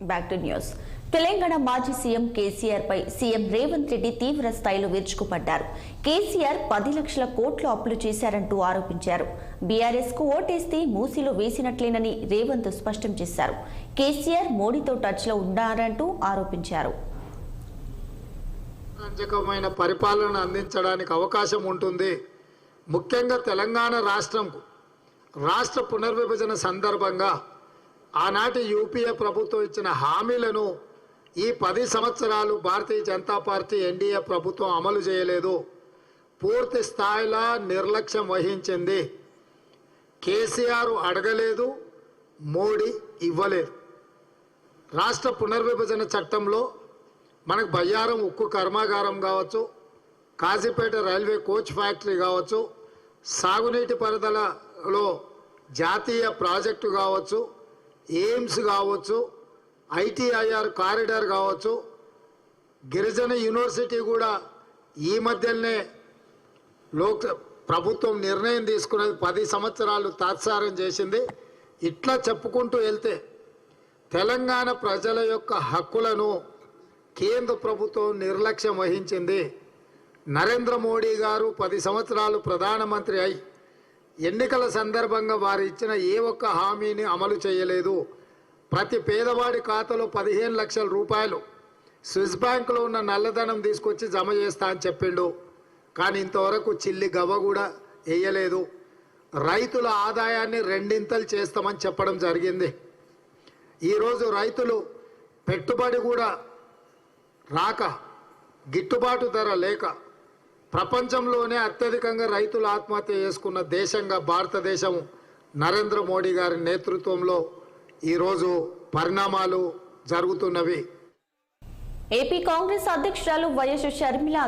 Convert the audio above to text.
Back to news. Telangana మాజీ CM KCR పై CM Revanth Reddy తీవ్ర స్థాయిలో విరుచుకుపడ్డారు. కేసీఆర్ 10 లక్షల కోట్ల అప్పులు చేశారంటూ ఆరోపించారు. బీఆర్ఎస్ కు ఓటేస్తే మూసీలో వేసినట్లేనని రేవంత్ స్పష్టం చేశారు. కేసీఆర్ మోడీతో టచ్ లో ఉన్నారంటూ ఆరోపించారు. పరిపాలన అందించడానికి అవకాశం ఉంటుంది. ముఖ్యంగా తెలంగాణ రాష్ట్ర పునర్విభజన సందర్భంగా ఆనాటి యూపీఏ ప్రభుత్వం ఇచ్చిన హామీలను ఈ 10 సంవత్సరాలు భారతీయ జనతా పార్టీ ఎన్డీఏ ప్రభుత్వం అమలు చేయలేదు. పూర్తి స్థాయిలో నిర్లక్ష్యం వహించింది. కేసీఆర్ అడగలేదు, మోడీ ఇవ్వలేదు. రాష్ట్ర పునర్విభజన చట్టంలో మనకు బయ్యారం ఉక్కు కర్మాగారం కావచ్చు, కాజీపేట రైల్వే కోచ్ ఫ్యాక్టరీ కావచ్చు, సాగునీటి పరిధిలో జాతీయ ప్రాజెక్టు కావచ్చు, ఎయిమ్స్ కావచ్చు, ఐటీఐఆర్ కారిడార్ కావచ్చు, గిరిజన యూనివర్సిటీ కూడా ఈ మధ్యనే ప్రభుత్వం నిర్ణయం తీసుకున్నది 10 సంవత్సరాలు తాత్సారం చేసింది. ఇట్లా చెప్పుకుంటూ వెళ్తే తెలంగాణ ప్రజల యొక్క హక్కులను కేంద్ర ప్రభుత్వం నిర్లక్ష్యం వహించింది. నరేంద్ర మోడీ గారు 10 సంవత్సరాలు ప్రధానమంత్రి అయి ఎన్నికల సందర్భంగా వారు ఇచ్చిన ఏ ఒక్క హామీని అమలు చేయలేదు. ప్రతి పేదవాడి ఖాతాలో 15 లక్షల రూపాయలు స్విస్ బ్యాంకులో ఉన్న నల్లధనం తీసుకొచ్చి జమ చేస్తా అని చెప్పిండు. కానీ ఇంతవరకు చిల్లి గవ్వ కూడా వేయలేదు. రైతుల ఆదాయాన్ని 2 చేస్తామని చెప్పడం జరిగింది. ఈరోజు రైతులు పెట్టుబడి కూడా రాక, గిట్టుబాటు ధర లేక ప్రపంచంలోనే అత్యధికంగా రైతులు ఆత్మహత్య చేసుకున్న దేశంగా భారతదేశం నరేంద్ర మోడీ గారి నేతృత్వంలో ఈరోజు పరిణామాలు జరుగుతున్నవి. ఏపీ కాంగ్రెస్ అధ్యక్షురాలు వైఎస్ షర్మిల